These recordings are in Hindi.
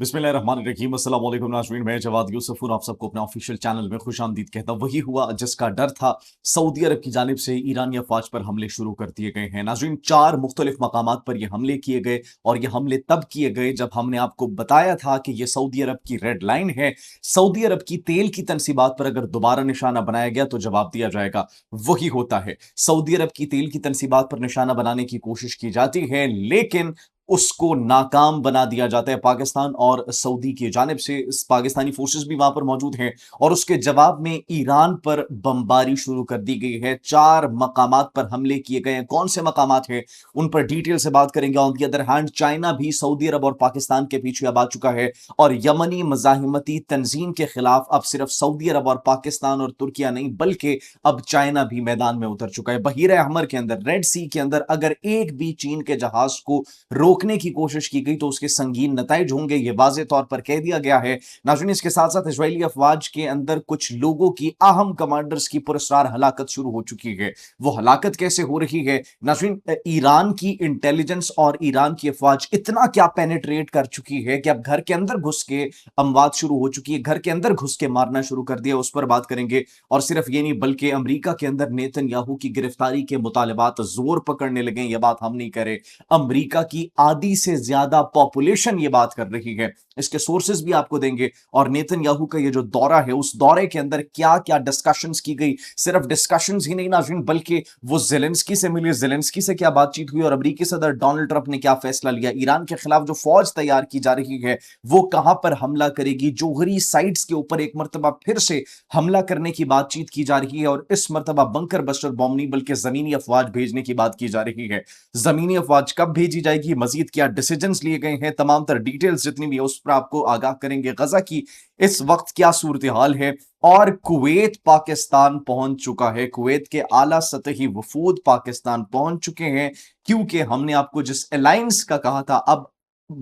बिस्मिल्लाहिर्रहमानिर्रहीम अस्सलाम वालेकुम नाज़रीन, मैं जवाद यूसुफ हूं। आप सबको अपने ऑफिशियल चैनल में खुशामदीद कहता हूं। वही हुआ जिसका डर था। सऊदी अरब की जानिब से ईरानी अफवाज पर हमले शुरू कर दिए गए हैं। नाज़रीन, 4 मुख्तलिफ मकामात पर यह हमले किए गए और ये हमले तब किए गए जब हमने आपको बताया था कि यह सऊदी अरब की रेड लाइन है। सऊदी अरब की तेल की तनसीबात पर अगर दोबारा निशाना बनाया गया तो जवाब दिया जाएगा। वही होता है, सऊदी अरब की तेल की तनसीबात पर निशाना बनाने की कोशिश की जाती है, लेकिन उसको नाकाम बना दिया जाता है। पाकिस्तान और सऊदी की जानिब से पाकिस्तानी फोर्सेस भी वहां पर मौजूद हैं और उसके जवाब में ईरान पर बमबारी शुरू कर दी गई है। 4 मकामात पर हमले किए गए हैं। कौन से मकामात हैं उन पर डिटेल से बात करेंगे। On the other hand, China भी सऊदी अरब और पाकिस्तान के पीछे अब आ चुका है और यमनी मजाहिमती तंजीम के खिलाफ अब सिर्फ सऊदी अरब और पाकिस्तान और तुर्किया नहीं बल्कि अब चाइना भी मैदान में उतर चुका है। बहीरा अहमर के अंदर, रेड सी के अंदर अगर एक भी चीन के जहाज को रोकने की कोशिश की गई तो उसके संगीन नताइज होंगे, यह वाज़ेह तौर पर कह दिया गया है। नाज़रीन, इसके साथ साथ इजरायली अफवाज के अंदर कुछ लोगों की, अहम कमांडर्स की पुरस्कार हलाकत शुरू हो चुकी है। वो हलाकत कैसे हो रही है नाज़रीन? ईरान की इंटेलिजेंस और ईरान की अफवाज इतना क्या पेनिट्रेट कर चुकी है कि अब घर के अंदर घुस के अमवात शुरू हो चुकी है, घर के अंदर घुस के मारना शुरू कर दिया। उस पर बात करेंगे। और सिर्फ ये नहीं बल्कि अमेरिका के अंदर नेतन्याहू की गिरफ्तारी के मुतालबात जोर पकड़ने लगे। यह बात हम नहीं करें, अमेरिका की आधी से ज्यादा पॉपुलेशन ये बात कर रही है। इसके सोर्सेज भी आपको देंगे। और नेतन्याहू का ये जो दौरा है, उस दौरे के अंदर क्या क्या डिस्कशंस की गई, सिर्फ डिस्कशंस ही नहीं नाज़रीन बल्कि वो ज़ेलेंस्की से मिले, ज़ेलेंस्की से क्या बातचीत हुई और अमेरिकी सदर डोनाल्ड ट्रंप ने क्या फैसला लिया। ईरान के खिलाफ जो फौज तैयार की जा रही है वो कहां पर हमला करेगी। जोहरी साइट्स के ऊपर एक मरतबा फिर से हमला करने की बातचीत की जा रही है और इस मरतबा बंकर बस्टर बॉम्ब नहीं बल्कि जमीनी अफवाज भेजने की बात की जा रही है। जमीनी अफवाज कब भेजी जाएगी, मजीद क्या डिसीजंस लिए गए हैं, तमाम तर डिटेल्स जितनी भी है उस पर आपको आगाह करेंगे। गजा की इस वक्त क्या सूरत हाल है और कुवैत पाकिस्तान पहुंच चुका है। कुवैत के आला सतही वफूद पाकिस्तान पहुंच चुके हैं क्योंकि हमने आपको जिस अलायंस का कहा था अब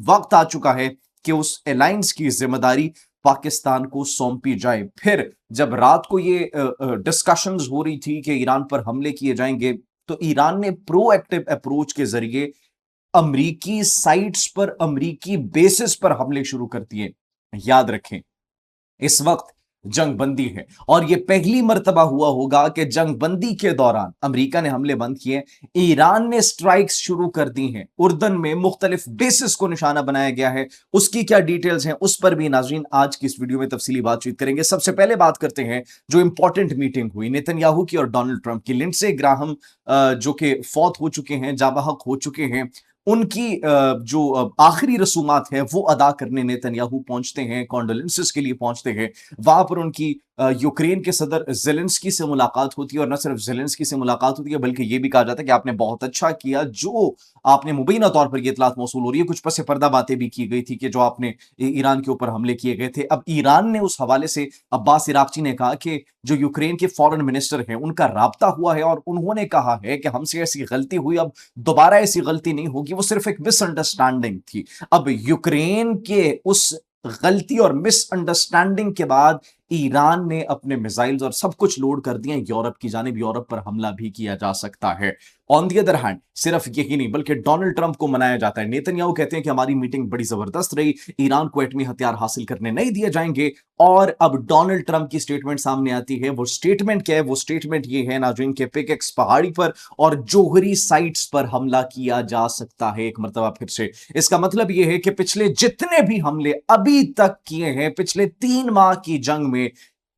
वक्त आ चुका है कि उस अलायंस की जिम्मेदारी पाकिस्तान को सौंपी जाए। फिर जब रात को ये डिस्कशंस हो रही थी कि ईरान पर हमले किए जाएंगे तो ईरान ने प्रोएक्टिव अप्रोच के जरिए अमरीकी साइट्स पर, अमरीकी बेसिस पर हमले शुरू कर दिए। याद रखें, इस वक्त जंगबंदी है और यह पहली मर्तबा हुआ होगा कि जंगबंदी के दौरान अमेरिका ने हमले बंद किए, ईरान ने स्ट्राइक्स शुरू कर दी हैं। उर्दन में मुख्तलिफ बेसिस को निशाना बनाया गया है। उसकी क्या डिटेल्स हैं उस पर भी नाज़रीन आज की इस वीडियो में तफसीली बातचीत करेंगे। सबसे पहले बात करते हैं जो इंपॉर्टेंट मीटिंग हुई नेतन्याहू की और डोनाल्ड ट्रंप की। लिंडसे ग्राहम जो कि फौत हो चुके हैं, जाबहक हो चुके हैं, उनकी जो आखिरी रसूमात है वो अदा करने नेतन्याहू पहुंचते हैं, कॉन्डोलेंसेस के लिए पहुंचते हैं। वहां पर उनकी यूक्रेन के सदर ज़ेलेंस्की से मुलाकात होती है और न सिर्फ ज़ेलेंस्की से मुलाकात होती है बल्कि यह भी कहा जाता है कि आपने बहुत अच्छा किया जो आपने मुबैना तौर पर यह इतलात मौसूल हो रही है। कुछ पस पर्दा बातें भी की गई थी कि जो आपने ईरान के ऊपर हमले किए गए थे। अब ईरान ने उस हवाले से अब्बास इराक्ची ने कहा कि जो यूक्रेन के फॉरेन मिनिस्टर हैं उनका राब्ता हुआ है और उन्होंने कहा है कि हमसे ऐसी गलती हुई, अब दोबारा ऐसी गलती नहीं होगी, वो सिर्फ एक मिसअंडरस्टैंडिंग थी। अब यूक्रेन के उस गलती और मिसअंडरस्टैंडिंग के बाद ईरान ने अपने मिसाइल्स और सब कुछ लोड कर दिए यूरोप की जानिब। यूरोप पर हमला भी किया जा सकता है। ऑन दी अदर हैंड, सिर्फ यही नहीं बल्कि डोनाल्ड ट्रंप को मनाया जाता है। नेतन्याहू कहते हैं कि हमारी मीटिंग बड़ी जबरदस्त रही, ईरान को एटमी हथियार हासिल करने नहीं दिए जाएंगे। और अब डोनाल्ड ट्रंप की स्टेटमेंट सामने आती है। वो स्टेटमेंट क्या है? वो स्टेटमेंट ये है नाज़रीन के पिकेक्स पहाड़ी पर और जोहरी साइट्स पर हमला किया जा सकता है एक मरतबा फिर से। इसका मतलब यह है कि पिछले जितने भी हमले अभी तक किए हैं, पिछले 3 माह की जंग में,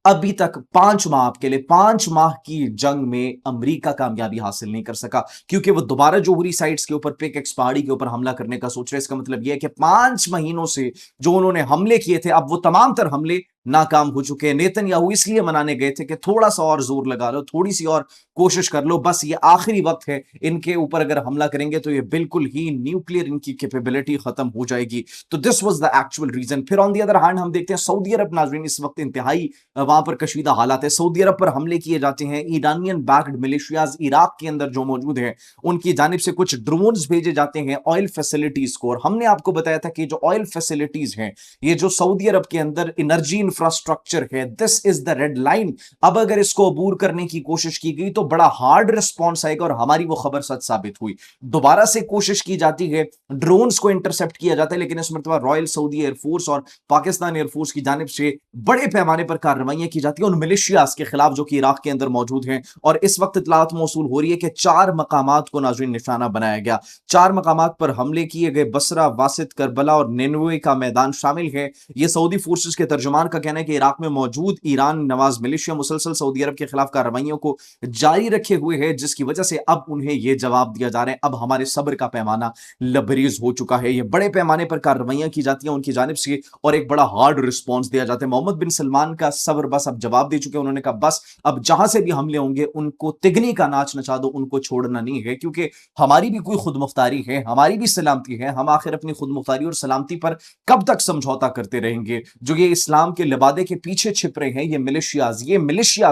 अभी तक 5 माह, आपके लिए 5 माह की जंग में अमेरिका कामयाबी हासिल नहीं कर सका क्योंकि वो दोबारा जोहरी साइट्स के ऊपर, पिकेक्स पहाड़ी के ऊपर हमला करने का सोच रहे हैं। इसका मतलब यह है कि 5 महीनों से जो उन्होंने हमले किए थे अब वो तमाम तर हमले नाकाम हो चुके हैं। नेतन्याहू इसलिए मनाने गए थे कि थोड़ा सा और जोर लगा लो, थोड़ी सी और कोशिश कर लो, बस ये आखिरी वक्त है, इनके ऊपर अगर हमला करेंगे तो ये बिल्कुल ही न्यूक्लियर इनकी कैपेबिलिटी खत्म हो जाएगी। तो this was the actual reason. फिर ऑन दी अदर हैंड हम देखते हैं सऊदी अरब नाज़रीन इस वक्त इंतहाई वहां पर कशीदा हालात है। सऊदी अरब पर हमले किए जाते हैं। ईरानियन बैक्ड मिलिशियाज इराक के अंदर जो मौजूद है उनकी जानिब से कुछ ड्रोन्स भेजे जाते हैं ऑयल फैसिलिटीज को। और हमने आपको बताया था कि जो ऑयल फैसिलिटीज हैं, ये जो सऊदी अरब के अंदर एनर्जी इंफ्रास्ट्रक्चर है, this is the red line. अब अगर इसको अबूर करने की कोशिश की गई तो बड़ा हार्ड रिस्पॉन्स आएगा और हमारी वो खबर सच साबित हुई। दोबारा से कोशिश की जाती है, ड्रोन्स को इंटरसेप्ट किया जाता है, लेकिन इस मरतबा रॉयल सऊदी एयरफोर्स और पाकिस्तान एयरफोर्स की जानिब से बड़े पैमाने पर कार्रवाइयां की जाती है उन मिलिशियाज के खिलाफ जो कि इराक के अंदर मौजूद हैं। और इस वक्त इतलात मौसूल हो रही है कि 4 मकामात को नाज़रीन निशाना बनाया गया, 4 मकामात पर हमले किए गए। बसरा, वासित, करबला और निनवे का मैदान शामिल है। यह सऊदी फोर्सेस के तर्जुमान का कहना है कि इराक में मौजूद ईरान नवाज मिलिशिया मुसलसल सऊदी अरब के खिलाफ कार्रवाइयों को जारी रखे हुए है, जिसकी वजह से अब उन्हें यह जवाब दिया जा रहा है, अब हमारे सब्र का पैमाना लबरेज हो चुका है। यह बड़े पैमाने पर कार्रवाइयां की जाती हैं उनकी जानिब से और एक बड़ा हार्ड रिस्पॉन्स दिया जाता है। मोहम्मद बिन सलमान का सब्र बस अब जवाब दे चुके हैं। उन्होंने कहा बस अब जहां से भी हमले होंगे उनको तिगनी का नाच नचा दो, उनको छोड़ना नहीं है, क्योंकि हमारी भी कोई खुद मुख्तारी है, हमारी भी सलामती है। हम आखिर अपनी खुद मुख्तारी और सलामती पर कब तक समझौता करते रहेंगे? जो ये इस्लाम के लिबादे के पीछे छिप रहे हैं, ये मिलिशियाज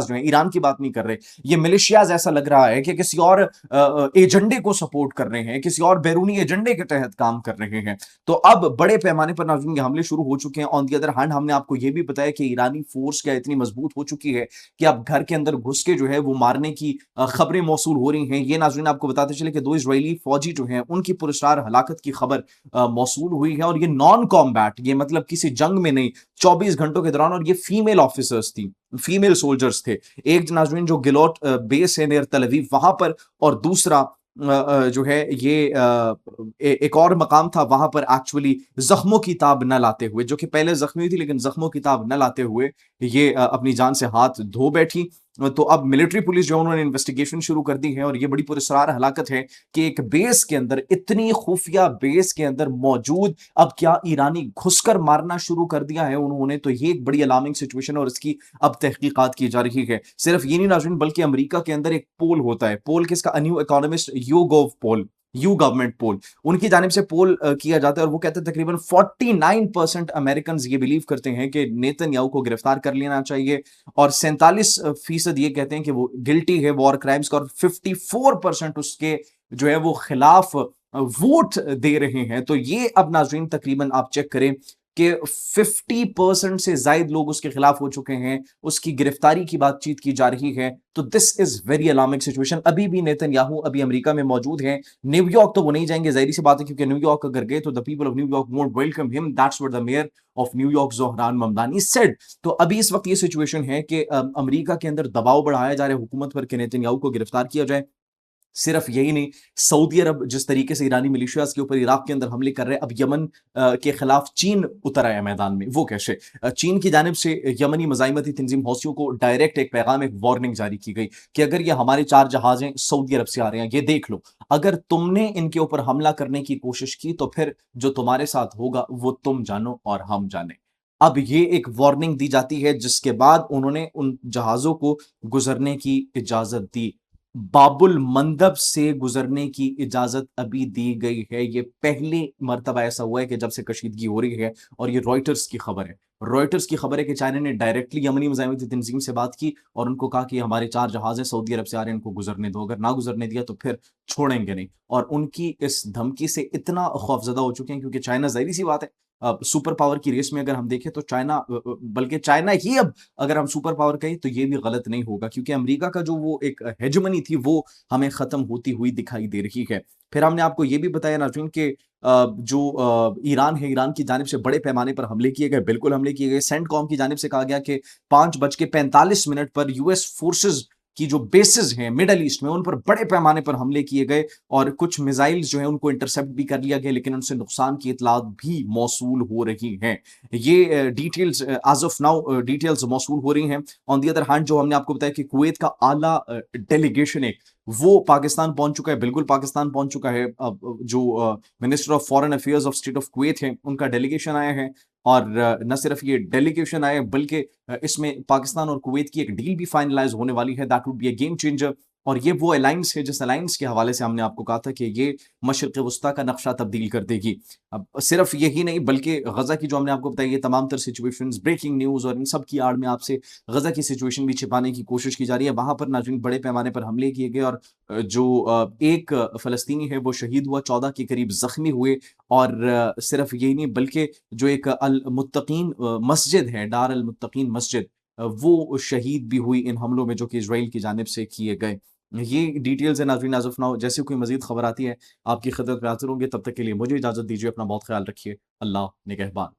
जो है, ईरान की बात नहीं कर रहे, ये मिलिशियाज ऐसा लग रहा है कि किसी और एजेंडे को सपोर्ट कर रहे हैं, किसी और बैरूनी एजेंडे के तहत काम कर रहे हैं। तो अब बड़े पैमाने पर नाज़रीन ये हमले शुरू हो चुके हैं। ऑन दी अदर हैंड हमने आपको यह भी बताया कि ईरानी फोर्स क्या इतनी मजबूत हो चुकी है कि अब घर के अंदर घुस के जो है वो मारने की खबरें मौसूल हो रही हैं। ये नाज़रीन आपको बताते चले कि 2 इजरायली फौजी जो हैं उनकी पुरस्कार हलाकत की खबर मौसूल हुई है। और ये नॉन कॉम्बैट, ये मतलब किसी जंग में नहीं, 24 घंटों के दौरान। और ये फीमेल ऑफिसर्स थी, फीमेल सोल्जर्स थे। एक नाज़रीन जो गिलोट बेस है नियर तल अवीव वहां पर, और दूसरा जो है ये एक और मकाम था वहां पर एक्चुअली जख्मों की ताब न लाते हुए, जो कि पहले जख्मी थी लेकिन जख्मों की ताब न लाते हुए ये अपनी जान से हाथ धो बैठी। तो अब मिलिट्री पुलिस जो है उन्होंने इन्वेस्टिगेशन शुरू कर दी है। और ये बड़ी पुरस्कार हलाकत है कि एक बेस के अंदर, इतनी खुफिया बेस के अंदर मौजूद, अब क्या ईरानी घुसकर मारना शुरू कर दिया है उन्होंने। तो ये एक बड़ी अलार्मिंग सिचुएशन और इसकी अब तहकीकात की जा रही है। सिर्फ ये नहीं नाज़रीन, बल्कि अमेरिका के अंदर एक पोल होता है, पोल किसका, new Economist YouGov poll, you government poll, उनकी जानिब से पोल किया जाता है और वो कहते हैं तकरीबन 49% अमेरिकन ये बिलीव करते हैं कि नेतन्याहू को गिरफ्तार कर लेना चाहिए, और 47% ये कहते हैं कि वो गिल्टी है वॉर क्राइम्स का, और 54% उसके जो है वो खिलाफ वोट दे रहे हैं। तो ये अब नाज़रीन तकरीबन आप चेक करें कि 50% से ज्यादा लोग उसके खिलाफ हो चुके हैं, उसकी गिरफ्तारी की बातचीत की जा रही है। तो this is very alarming situation. अभी भी नेतन्याहू अभी अमेरिका में मौजूद हैं, न्यूयॉर्क तो वो नहीं जाएंगे, जाहिर सी बात है, क्योंकि न्यूयॉर्क अगर गए तो the people of New York won't welcome him, that's what the mayor of New York Zohran Mamdani said. तो अभी इस वक्त ये सिचुएशन है कि अमेरिका के अंदर दबाव बढ़ाया जा रहा है हुकूमत पर कि नेतन्याहू को गिरफ्तार किया जाए। सिर्फ यही नहीं, सऊदी अरब जिस तरीके से ईरानी मिलिशियाज के ऊपर इराक के अंदर हमले कर रहे हैं, अब यमन के खिलाफ चीन उतर आया मैदान में। वो कैसे? चीन की जानिब से यमनी मज़ाहिमती तंजीम हौसियों को डायरेक्ट एक पैगाम, एक वार्निंग जारी की गई कि अगर ये हमारे 4 जहाजें सऊदी अरब से आ रहे हैं, ये देख लो, अगर तुमने इनके ऊपर हमला करने की कोशिश की तो फिर जो तुम्हारे साथ होगा वो तुम जानो और हम जाने। अब ये एक वार्निंग दी जाती है, जिसके बाद उन्होंने उन जहाजों को गुजरने की इजाजत दी। बाबुल मंदब से गुजरने की इजाजत अभी दी गई है। ये पहली मर्तबा ऐसा हुआ है कि जब से कशीदगी हो रही है। और ये रॉयटर्स की खबर है, रॉयटर्स की खबर है कि चाइना ने डायरेक्टली यमनी मुजाहिमती तंजीम से बात की और उनको कहा कि हमारे 4 जहाज हैं सऊदी अरब से आ रहे हैं, इनको गुजरने दो, अगर ना गुजरने दिया तो फिर छोड़ेंगे नहीं। और उनकी इस धमकी से इतना खौफजदा हो चुके हैं, क्योंकि चाइना, जाहिर सी बात है, सुपर पावर की रेस में अगर हम देखें तो चाइना, बल्कि चाइना ही अब अगर हम सुपर पावर कहें तो ये भी गलत नहीं होगा, क्योंकि अमेरिका का जो वो एक हेजमनी थी वो हमें खत्म होती हुई दिखाई दे रही है। फिर हमने आपको ये भी बताया नाज़रीन कि जो ईरान है, ईरान की जानिब से बड़े पैमाने पर हमले किए गए, बिल्कुल हमले किए गए। सेंटकॉम की जानिब से कहा गया कि 5:45 पर यूएस फोर्सेस की जो बेसिस हैं मिडल ईस्ट में, उन पर बड़े पैमाने पर हमले किए गए और कुछ मिसाइल्स जो है उनको इंटरसेप्ट भी कर लिया गया, लेकिन उनसे नुकसान की इतलात भी मौसूल हो रही हैं। ये details as of now details मौसूल हो रही हैं। ऑन दी अदर हैंड जो हमने आपको बताया कि कुवैत का आला डेलीगेशन है वो पाकिस्तान पहुंच चुका है, बिल्कुल पाकिस्तान पहुंच चुका है। अब जो minister of foreign affairs of state of Kuwait है, उनका डेलीगेशन आया है। और न सिर्फ ये डेलीगेशन आया, बल्कि इसमें पाकिस्तान और कुवैत की एक डील भी फाइनलाइज होने वाली है, that would be a game changer. और ये वो अलायंस है जिस अलायंस के हवाले से हमने आपको कहा था कि ये मशरिक़ वुस्ता का नक्शा तब्दील कर देगी। अब सिर्फ यही नहीं बल्कि गज़ा की जो हमने आपको बताई ये तमाम तर सिचुएशंस, ब्रेकिंग न्यूज़ और इन सब की आड़ में आपसे गज़ा की सिचुएशन भी छिपाने की कोशिश की जा रही है। वहाँ पर नाज़रीन बड़े पैमाने पर हमले किए गए और जो एक फ़लस्तीनी है वो शहीद हुआ, 14 के करीब ज़ख्मी हुए और सिर्फ यही नहीं बल्कि जो एक अल मुत्तकीन मस्जिद है, दार अल मुत्तकीन मस्जिद वो शहीद भी हुई इन हमलों में जो कि इज़राइल की जानिब से किए गए। ये डिटेल्स है नाज़रीन एज़ ऑफ़ नाउ। जैसे कोई मज़ीद खबर आती है, आपकी खिदमत में हाज़िर होंगे। तब तक के लिए मुझे इजाज़त दीजिए। अपना बहुत ख़्याल रखिए। अल्लाह निगहबान।